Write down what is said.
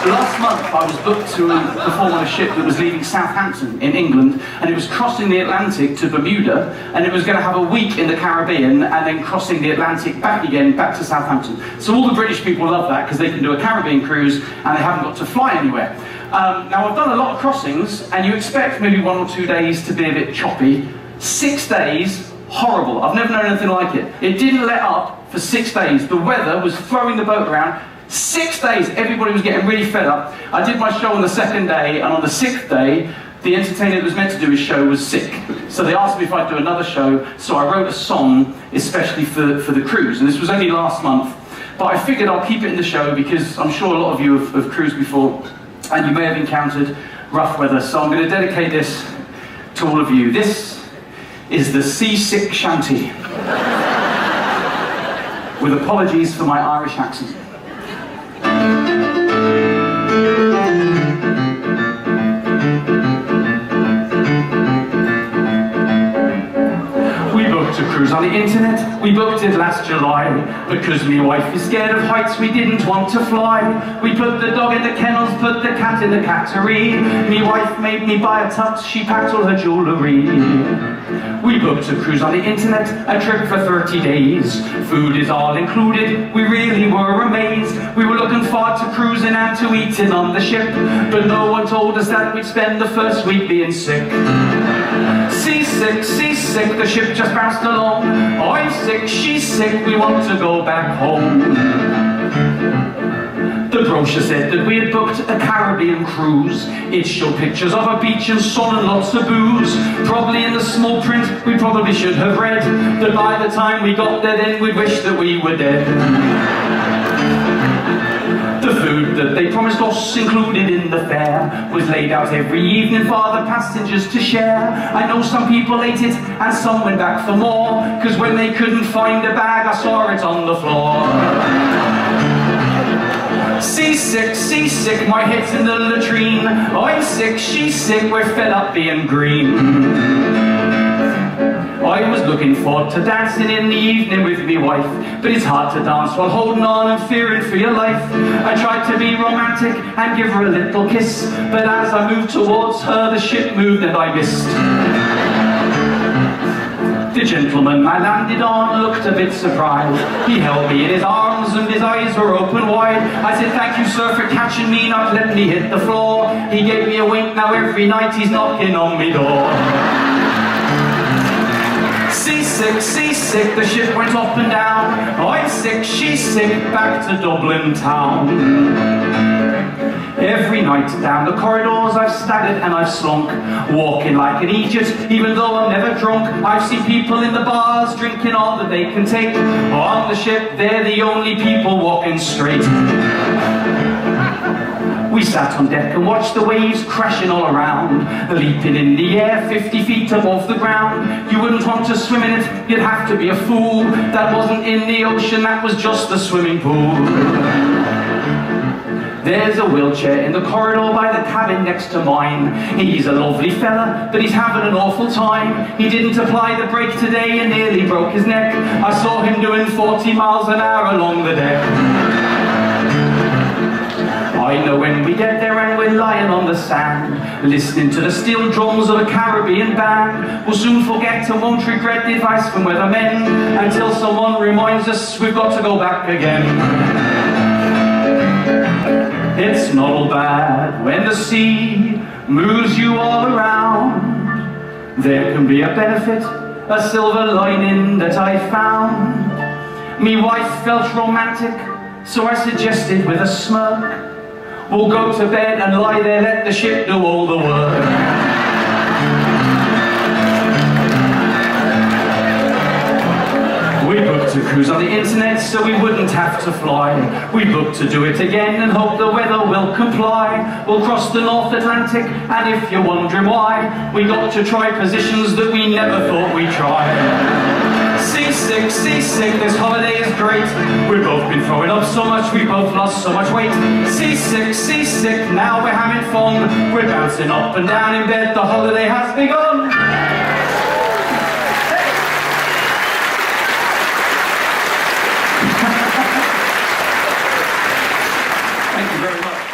Last month I was booked to perform on a ship that was leaving Southampton in England, and it was crossing the Atlantic to Bermuda, and it was going to have a week in the Caribbean and then crossing the Atlantic back again, back to Southampton. So all the British people love that because they can do a Caribbean cruise and they haven't got to fly anywhere. Now I've done a lot of crossings, and you expect maybe 1 or 2 days to be a bit choppy. 6 days, horrible. I've never known anything like it. It didn't let up for 6 days. The weather was throwing the boat around. 6 days, everybody was getting really fed up. I did my show on the 2nd day, and on the 6th day, the entertainer that was meant to do his show was sick. So they asked me if I'd do another show, so I wrote a song especially for the cruise, and this was only last month. But I figured I'll keep it in the show because I'm sure a lot of you have cruised before, and you may have encountered rough weather, so I'm going to dedicate this to all of you. This is the Seasick Shanty, with apologies for my Irish accent. To cruise on the internet, we booked it last July. Because me wife is scared of heights, we didn't want to fly. We put the dog in the kennels, put the cat in the cattery. Me wife made me buy a tux, she packed all her jewellery. We booked a cruise on the internet, a trip for 30 days. Food is all included, we really were amazed. We were looking forward to cruising and to eating on the ship, but no one told us that we'd spend the first week being sick. Seasick, seasick, the ship just bounced along. I'm sick, she's sick, we want to go back home. The brochure said that we had booked a Caribbean cruise. It showed pictures of a beach and sun and lots of booze. Probably in the small print we probably should have read that by the time we got there then we'd wish that we were dead. The food that they promised us included in the fare was laid out every evening for the passengers to share. I know some people ate it and some went back for more, cause when they couldn't find a bag I saw it on the floor. Seasick, seasick, my head's in the latrine. I'm sick, she's sick, we're fed up being green. I was looking forward to dancing in the evening with me wife, but it's hard to dance while holding on and fearing for your life. I tried to be romantic and give her a little kiss, but as I moved towards her, the ship moved and I missed. The gentleman I landed on looked a bit surprised. He held me in his arms and his eyes were open wide. I said, thank you sir for catching me, not letting me hit the floor. He gave me a wink, now every night he's knocking on me door. Seasick, seasick, the ship went up and down. I'm sick, she's sick, back to Dublin town. Every night down the corridors I've staggered and I've slunk, walking like an idiot even though I'm never drunk. I've seen people in the bars drinking all that they can take. On the ship they're the only people walking straight. We sat on deck and watched the waves crashing all around, leaping in the air 50 feet above the ground. You wouldn't want to swim in it, you'd have to be a fool. That wasn't in the ocean, that was just a swimming pool. There's a wheelchair in the corridor by the cabin next to mine. He's a lovely fella, but he's having an awful time. He didn't apply the brake today and nearly broke his neck. I saw him doing 40 miles an hour along the deck. I know when we get there and we're lying on the sand, listening to the steel drums of a Caribbean band, we'll soon forget and won't regret the advice from weathermen until someone reminds us we've got to go back again. It's not all bad when the sea moves you all around. There can be a benefit, a silver lining that I found. Me wife felt romantic, so I suggested with a smirk, we'll go to bed and lie there, let the ship do all the work. We booked a cruise on the internet so we wouldn't have to fly. We booked to do it again and hope the weather will comply. We'll cross the North Atlantic, and if you're wondering why, we got to try positions that we never thought we'd try. Seasick, seasick, this holiday is great. We've both been throwing up so much, we both lost so much weight. Seasick, seasick, now we're having fun. We're bouncing up and down in bed, the holiday has begun. Thank you very much.